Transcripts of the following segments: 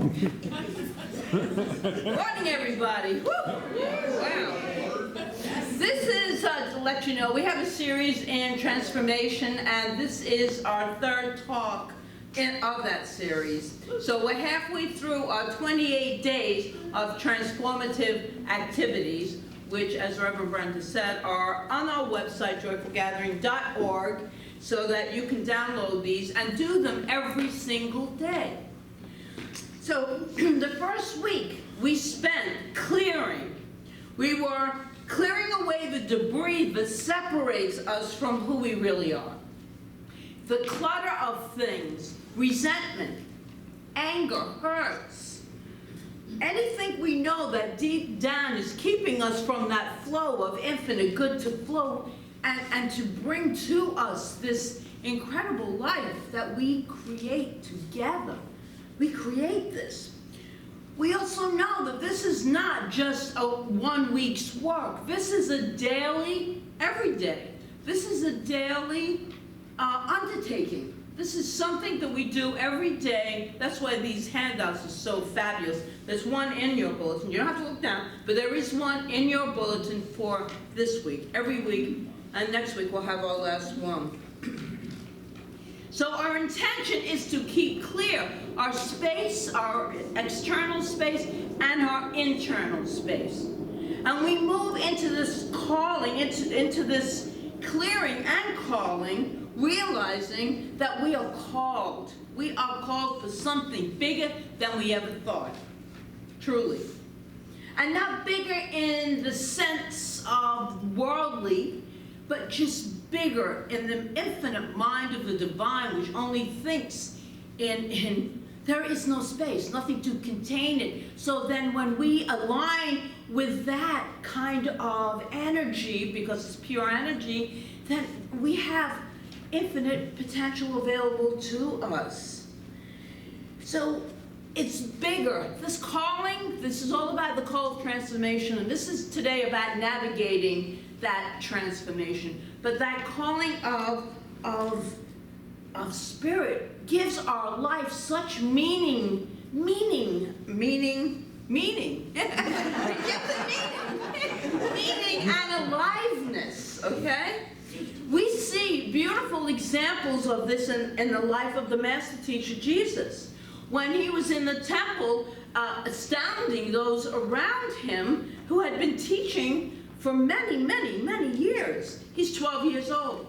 Morning, everybody. Woo! Wow. This is to let you know we have a series in transformation, and this is our third talk of that series. So we're halfway through our 28 days of transformative activities, which, as Reverend Brenda said, are on our website, joyfulgathering.org, so that you can download these and do them every single day. So the first week we spent clearing. We were clearing away the debris that separates us from who we really are. The clutter of things, resentment, anger, hurts, anything we know that deep down is keeping us from that flow of infinite good to flow and to bring to us this incredible life that we create together. We create this. We also know that this is not just a 1 week's work. This is a daily, every day. This is a daily undertaking. This is something that we do every day. That's why these handouts are so fabulous. There's one in your bulletin. You don't have to look down, but there is one in your bulletin for this week, every week. And next week we'll have our last one. So our intention is to keep clear our space, our external space, and our internal space. And we move into this calling, into this clearing and calling, realizing that we are called. We are called for something bigger than we ever thought, truly. And not bigger in the sense of worldly, but just bigger in the infinite mind of the divine, which only thinks in there is no space, nothing to contain it. So then when we align with that kind of energy, because it's pure energy, then we have infinite potential available to us. So it's bigger. This calling, this is all about the call of transformation, and this is today about navigating that transformation. But that calling of spirit gives our life such meaning. It gives it meaning and aliveness, okay? We see beautiful examples of this in the life of the master teacher Jesus. When he was in the temple, astounding those around him who had been teaching for many, many, many years. He's 12 years old.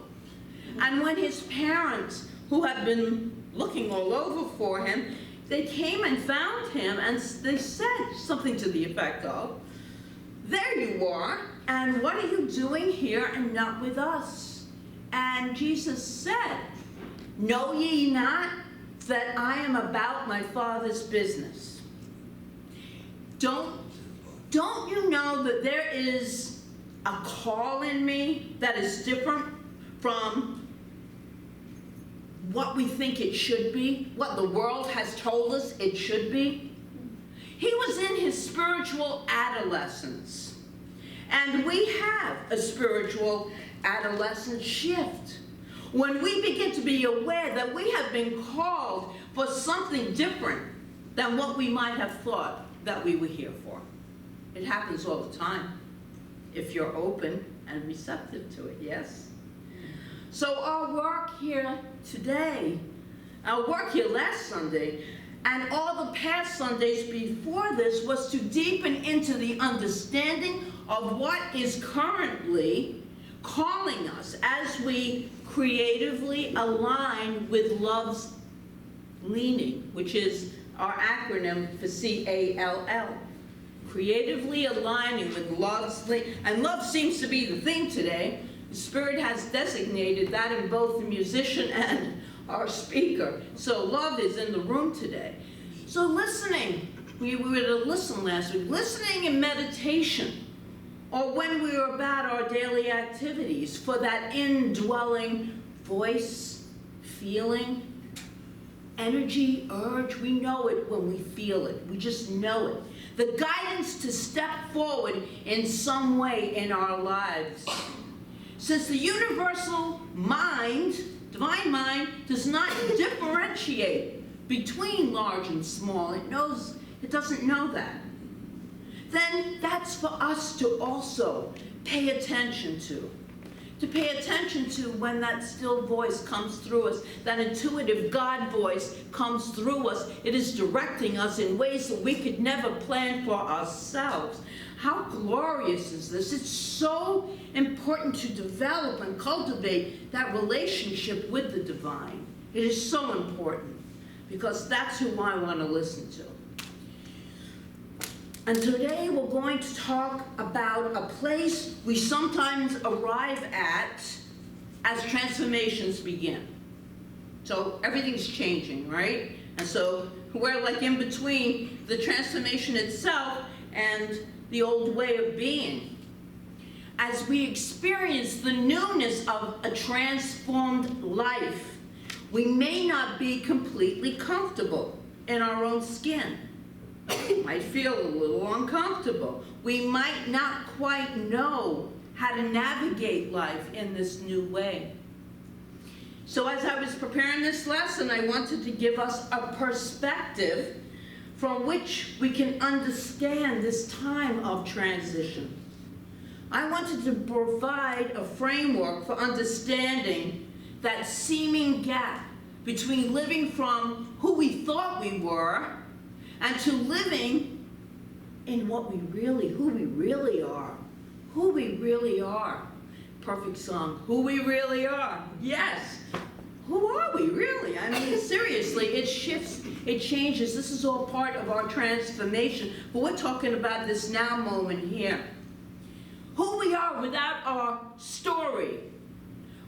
And when his parents, who had been looking all over for him, they came and found him, and they said something to the effect of, "There you are, and what are you doing here and not with us?" And Jesus said, "Know ye not that I am about my Father's business?" Don't you know that there is a call in me that is different from what we think it should be, what the world has told us it should be? He was in his spiritual adolescence, and we have a spiritual adolescent shift. When we begin to be aware that we have been called for something different than what we might have thought that we were here for. It happens all the time, if you're open and receptive to it, yes? So our work here today, our work here last Sunday, and all the past Sundays before this was to deepen into the understanding of what is currently calling us as we creatively align with love's leaning, which is our acronym for CALL. Creatively aligning with love's leaning. And love seems to be the theme today. The Spirit has designated that in both the musician and our speaker. So love is in the room today. So listening, we were to listen last week. Listening in meditation, or when we were about our daily activities, for that indwelling voice, feeling, energy, urge. We know it when we feel it. We just know it. The guidance to step forward in some way in our lives. Since the universal mind, divine mind, does not differentiate between large and small. It doesn't know that. Then that's for us to also pay attention to. To pay attention to when that still voice comes through us, that intuitive God voice comes through us. It is directing us in ways that we could never plan for ourselves. How glorious is this? It's so important to develop and cultivate that relationship with the divine. It is so important because that's who I want to listen to. And today we're going to talk about a place we sometimes arrive at as transformations begin. So everything's changing, right? And so we're like in between the transformation itself and the old way of being. As we experience the newness of a transformed life, we may not be completely comfortable in our own skin. We might feel a little uncomfortable. We might not quite know how to navigate life in this new way. So as I was preparing this lesson, I wanted to give us a perspective from which we can understand this time of transition. I wanted to provide a framework for understanding that seeming gap between living from who we thought we were and to living in who we really are. Who we really are. Perfect song. Who we really are. Yes. Who are we really? I mean, seriously, it shifts, it changes. This is all part of our transformation. But we're talking about this now moment here. Who we are without our story,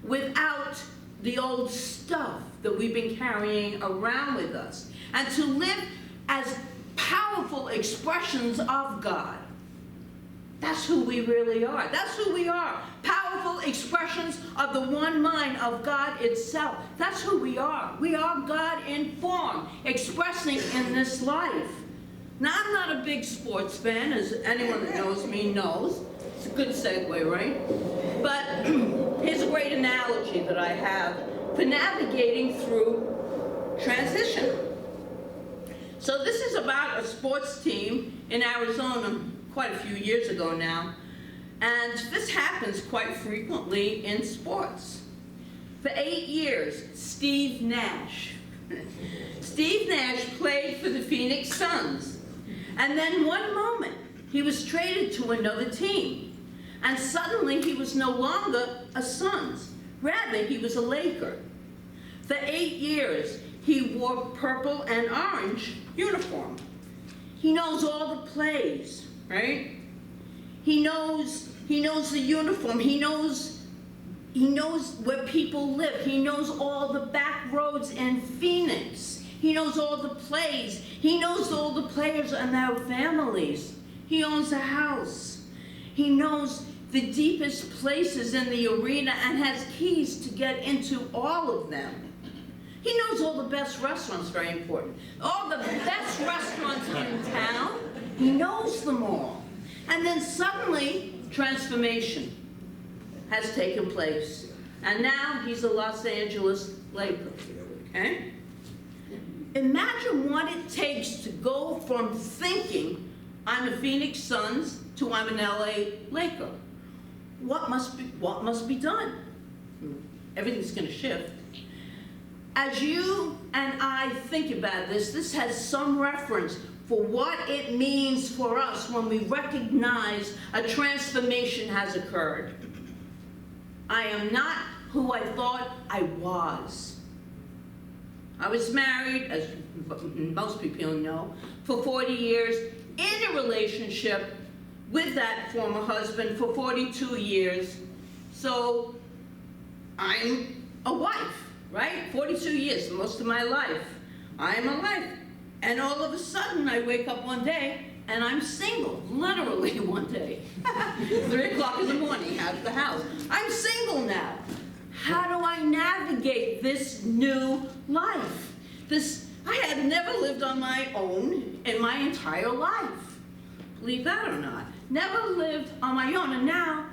without the old stuff that we've been carrying around with us, and to live as powerful expressions of God. That's who we really are. That's who we are. Powerful expressions of the one mind of God itself. That's who we are. We are God in form, expressing in this life. Now, I'm not a big sports fan, as anyone that knows me knows. It's a good segue, right? But here's a great analogy that I have for navigating through transition. So this is about a sports team in Arizona quite a few years ago now. And this happens quite frequently in sports. For 8 years, Steve Nash played for the Phoenix Suns. And then one moment, he was traded to another team. And suddenly he was no longer a Suns. Rather, he was a Laker. For 8 years, he wore purple and orange uniform. He knows all the plays, right? He knows the uniform. He knows where people live. He knows all the back roads in Phoenix. He knows all the plays. He knows all the players and their families. He owns a house. He knows the deepest places in the arena and has keys to get into all of them. He knows all the best restaurants, very important. All the best restaurants in town, he knows them all. And then suddenly, transformation has taken place. And now he's a Los Angeles Laker, okay? Imagine what it takes to go from thinking I'm a Phoenix Suns to I'm an LA Laker. What must be done? Everything's going to shift. As you and I think about this, this has some reference for what it means for us when we recognize a transformation has occurred. I am not who I thought I was. I was married, as most people know, for 40 years, in a relationship with that former husband for 42 years. So I'm a wife. Right? 42 years, most of my life. I'm a wife. And all of a sudden, I wake up one day, and I'm single. Literally one day. 3 o'clock in the morning, out of the house. I'm single now. How do I navigate this new life? I had never lived on my own in my entire life. Believe that or not. Never lived on my own, and now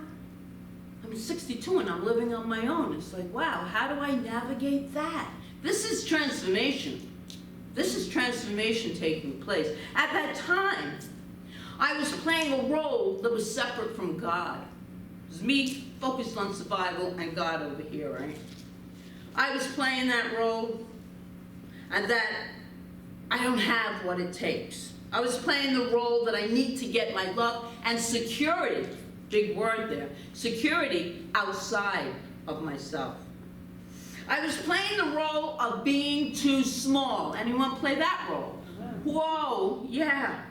I'm 62 and I'm living on my own. It's like, wow, how do I navigate that? This is transformation. This is transformation taking place. At that time, I was playing a role that was separate from God. It was me focused on survival and God over here, right? I was playing that role, and that I don't have what it takes. I was playing the role that I need to get my love and security, big word there, security outside of myself. I was playing the role of being too small. Anyone play that role? Whoa, yeah.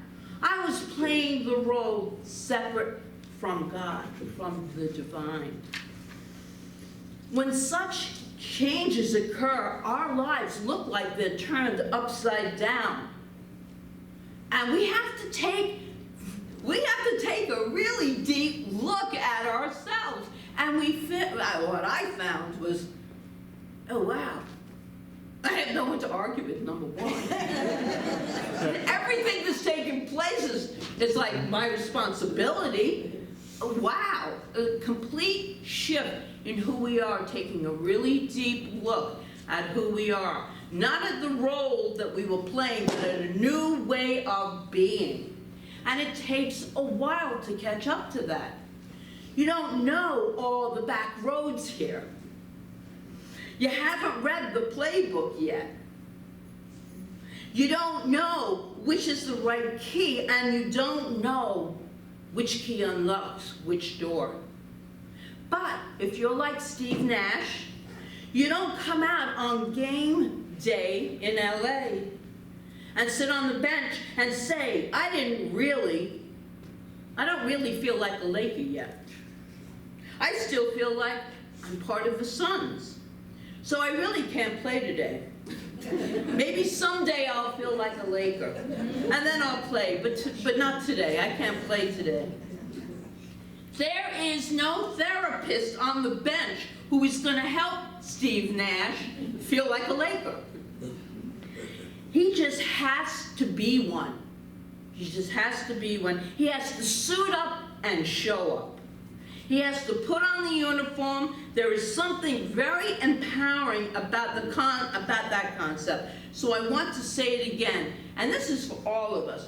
I was playing the role separate from God, from the divine. When such changes occur, our lives look like they're turned upside down. And we have to take a really deep look at ourselves. And what I found was, oh wow, I have no one to argue with, number one. Everything that's taking place is like my responsibility. Wow, a complete shift in who we are, taking a really deep look at who we are. Not at the role that we were playing, but at a new way of being. And it takes a while to catch up to that. You don't know all the back roads here. You haven't read the playbook yet. You don't know which is the right key, and you don't know which key unlocks which door. But if you're like Steve Nash, you don't come out on game day in LA and sit on the bench and say, I don't really feel like a Laker yet. I still feel like I'm part of the Suns. So I really can't play today. Maybe someday I'll feel like a Laker, and then I'll play, but not today. I can't play today. There is no therapist on the bench who is going to help Steve Nash feel like a Laker. He just has to be one. He just has to be one. He has to suit up and show up. He has to put on the uniform. There is something very empowering about that concept. So I want to say it again, and this is for all of us.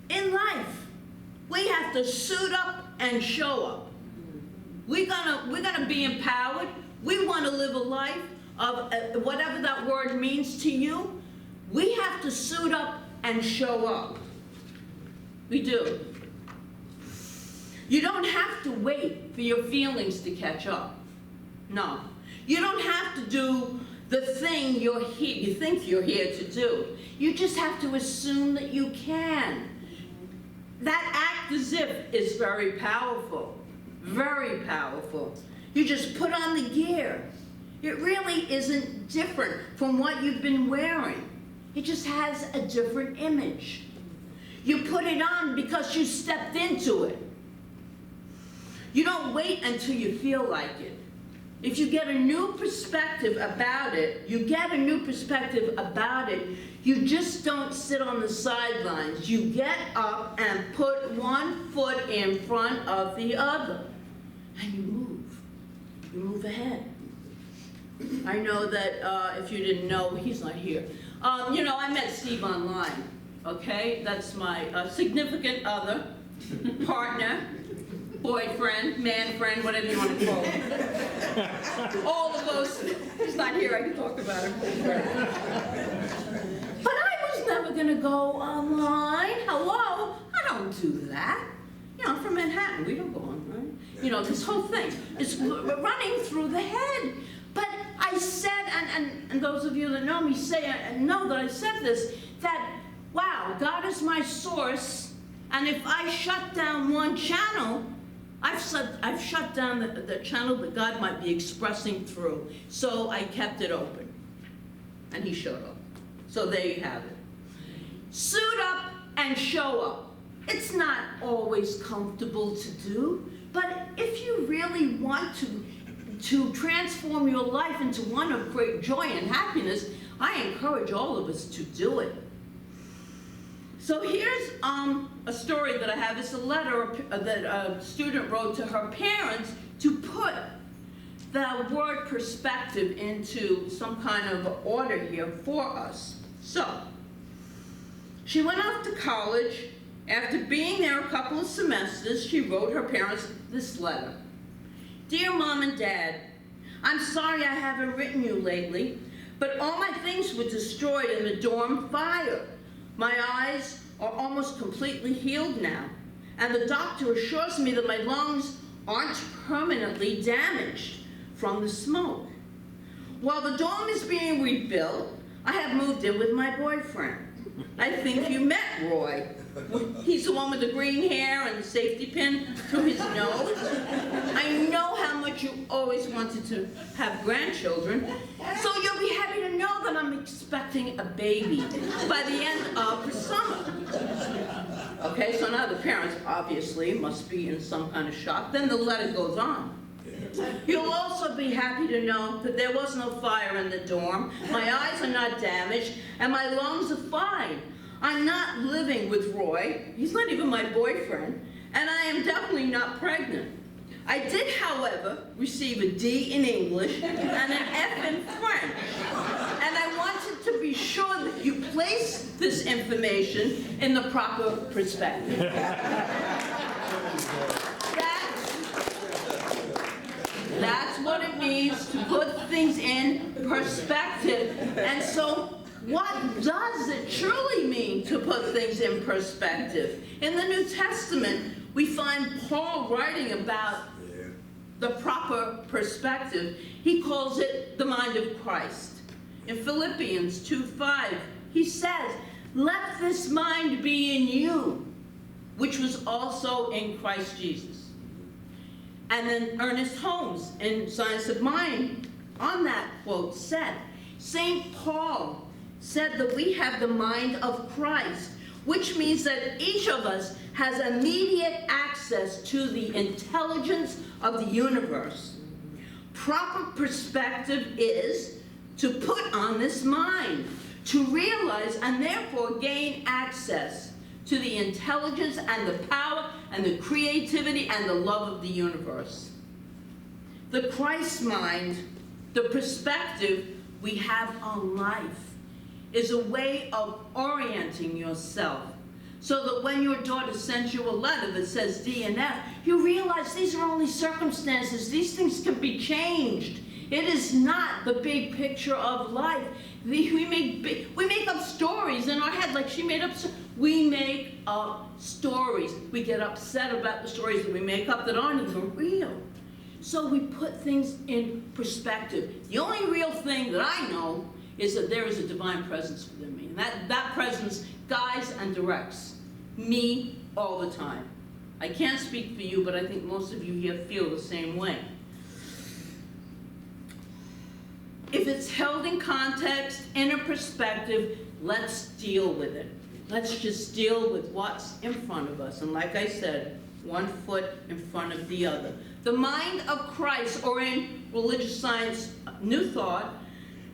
In life, we have to suit up and show up. We're gonna be empowered. We want to live a life of whatever that word means to you. We have to suit up and show up. We do. You don't have to wait for your feelings to catch up. No. You don't have to do the thing you think you're here to do. You just have to assume that you can. That act as if is very powerful. Very powerful. You just put on the gear. It really isn't different from what you've been wearing. It just has a different image. You put it on because you stepped into it. You don't wait until you feel like it. If you get a new perspective about it, you just don't sit on the sidelines. You get up and put one foot in front of the other. And you move. You move ahead. I know that if you didn't know, he's not here. I met Steve online, okay? That's my significant other, partner, boyfriend, man friend, whatever you want to call him. All of those, he's not here, I can talk about him. But I was never going to go online. Hello? I don't do that. I'm from Manhattan, we don't go online. This whole thing is running through the head. But I said, and those of you that know me know that I said this, that, wow, God is my source, and if I shut down one channel, I've shut down the channel that God might be expressing through. So I kept it open. And he showed up. So there you have it. Suit up and show up. It's not always comfortable to do, but if you really want to transform your life into one of great joy and happiness, I encourage all of us to do it. So here's a story that I have. It's a letter that a student wrote to her parents to put the word perspective into some kind of order here for us. So, She went off to college. After being there a couple of semesters, she wrote her parents this letter. Dear Mom and Dad, I'm sorry I haven't written you lately, but all my things were destroyed in the dorm fire. My eyes are almost completely healed now, and the doctor assures me that my lungs aren't permanently damaged from the smoke. While the dorm is being rebuilt, I have moved in with my boyfriend. I think you met Roy. He's the one with the green hair and the safety pin through his nose. I know how much you always wanted to have grandchildren, so you'll be happy to know that I'm expecting a baby by the end of the summer. Okay, so now the parents obviously must be in some kind of shock. Then the letter goes on. You'll also be happy to know that there was no fire in the dorm, my eyes are not damaged, and my lungs are fine. I'm not living with Roy, he's not even my boyfriend, and I am definitely not pregnant. I did, however, receive a D in English and an F in French, and I wanted to be sure that you place this information in the proper perspective. That's what it means to put things in perspective. And so, what does it truly mean to put things in perspective? In the New Testament, we find Paul writing about the proper perspective. He calls it the mind of Christ. In Philippians 2:5, he says, let this mind be in you, which was also in Christ Jesus. And then Ernest Holmes, in Science of Mind, on that quote said, St. Paul said that we have the mind of Christ, which means that each of us has immediate access to the intelligence of the universe. Proper perspective is to put on this mind, to realize and therefore gain access to the intelligence and the power and the creativity and the love of the universe. The Christ mind, the perspective we have on life, is a way of orienting yourself so that when your daughter sends you a letter that says D and F, you realize these are only circumstances. These things can be changed. It is not the big picture of life. We make up stories in our head, like she made up. We make up stories. We get upset about the stories that we make up that aren't even real. So we put things in perspective. The only real thing that I know is that there is a divine presence within me. And that presence guides and directs me all the time. I can't speak for you, but I think most of you here feel the same way. If it's held in context, in a perspective, let's deal with it. Let's just deal with what's in front of us. And like I said, one foot in front of the other. The mind of Christ, or in religious science, New Thought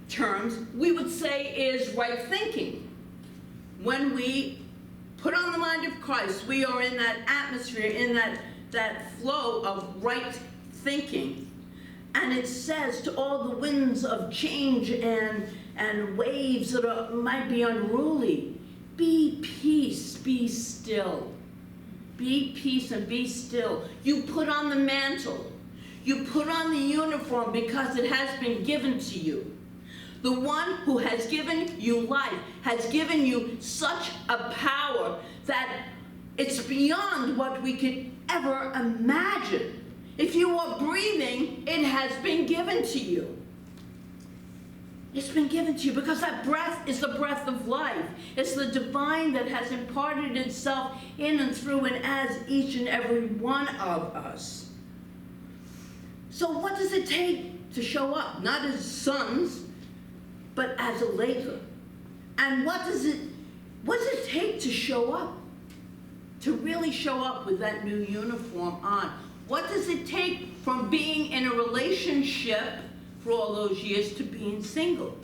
terms, we would say is right thinking. When we put on the mind of Christ, we are in that atmosphere, in that flow of right thinking. And it says to all the winds of change and waves that might be unruly, be peace, be still. Be peace and be still. You put on the mantle. You put on the uniform because it has been given to you. The one who has given you life has given you such a power that it's beyond what we could ever imagine. If you are breathing, it has been given to you. It's been given to you because that breath is the breath of life. It's the divine that has imparted itself in and through and as each and every one of us. So what does it take to show up? Not as sons, but as a Laker. And what does it take to show up? To really show up with that new uniform on? What does it take from being in a relationship for all those years to being single?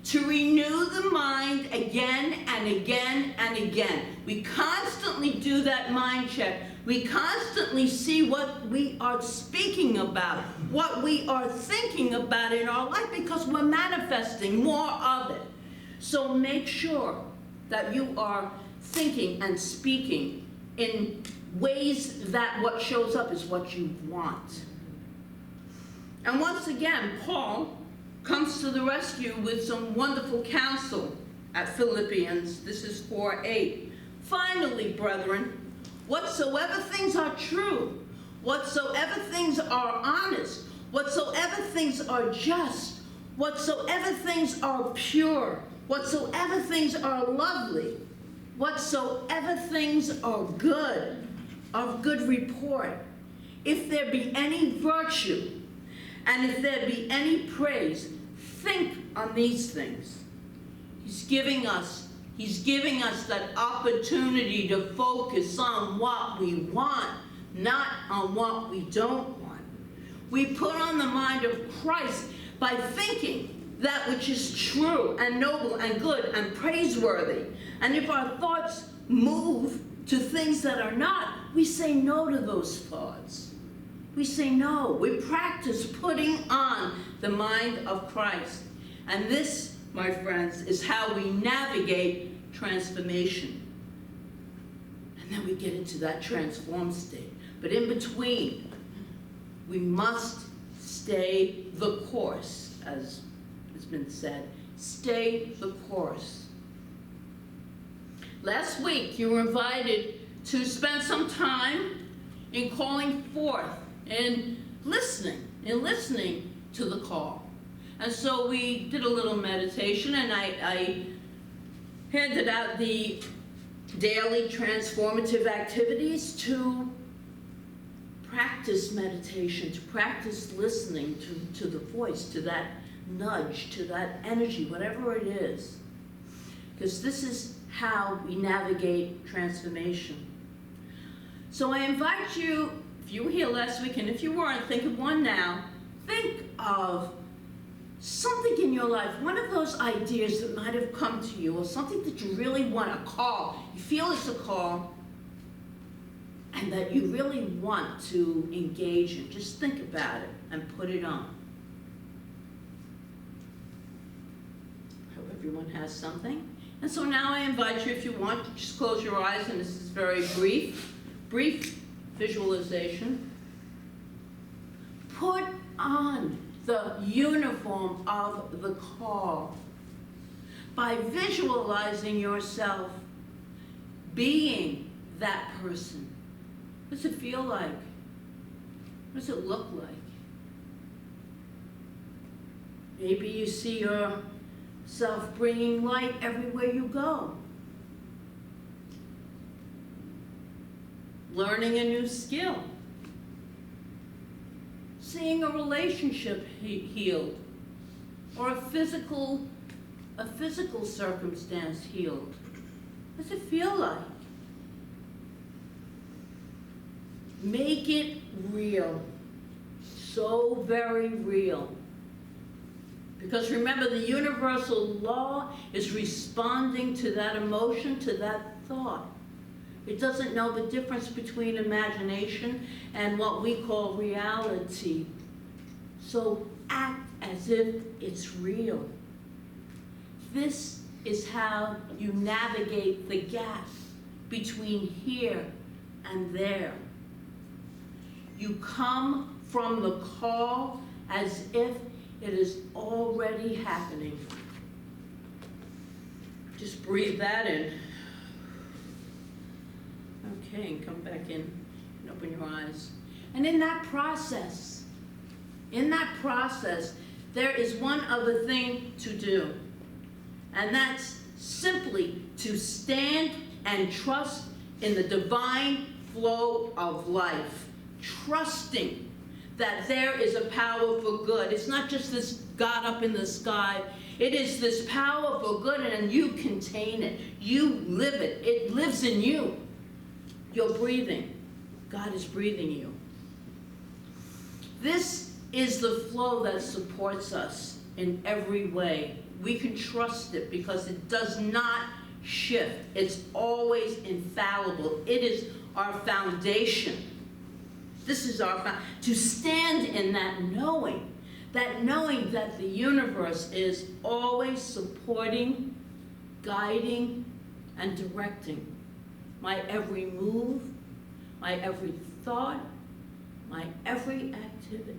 To renew the mind again and again and again. We constantly do that mind check. We constantly see what we are speaking about, what we are thinking about in our life, because we're manifesting more of it. So make sure that you are thinking and speaking in ways that what shows up is what you want. And once again, Paul comes to the rescue with some wonderful counsel at Philippians. This is 4:8. Finally, brethren, whatsoever things are true, whatsoever things are honest, whatsoever things are just, whatsoever things are pure, whatsoever things are lovely, whatsoever things are good, of good report, if there be any virtue, and if there be any praise, think on these things. He's giving us that opportunity to focus on what we want, not on what we don't want. We put on the mind of Christ by thinking that which is true and noble and good and praiseworthy. And if our thoughts move to things that are not, we say no to those thoughts. We say no. We practice putting on the mind of Christ. And this, my friends, is how we navigate transformation. And then we get into that transformed state. But in between, we must stay the course, as has been said. Stay the course. Last week, you were invited to spend some time in calling forth and listening to the call. And so we did a little meditation, and I handed out the daily transformative activities to practice meditation, to practice listening to the voice, to that nudge, to that energy, whatever it is. Because this is how we navigate transformation. So I invite you, if you were here last week, and if you weren't, think of one now. Think of something in your life, one of those ideas that might have come to you, or something that you really want to call. You feel it's a call, and that you really want to engage in. Just think about it and put it on. I hope everyone has something. And so now I invite you, if you want, to just close your eyes, and this is very brief visualization. Put on the uniform of the call by visualizing yourself being that person. What does it feel like? What does it look like? Maybe you see yourself bringing light everywhere you go. Learning a new skill. Seeing a relationship healed. Or a physical circumstance healed. What does it feel like? Make it real. So very real. Because remember, the universal law is responding to that emotion, to that thought. It doesn't know the difference between imagination and what we call reality. So act as if it's real. This is how you navigate the gap between here and there. You come from the call as if it is already happening. Just breathe that in. Okay, and come back in and open your eyes. And in that process, there is one other thing to do. And that's simply to stand and trust in the divine flow of life. Trusting that there is a power for good. It's not just this God up in the sky. It is this power for good, and you contain it. You live it. It lives in you. You're breathing. God is breathing you. This is the flow that supports us in every way. We can trust it because it does not shift. It's always infallible. It is our foundation. This is our foundation. To stand in that knowing that the universe is always supporting, guiding, and directing my every move, my every thought, my every activity.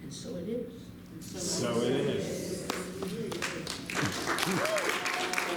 And so it is. And so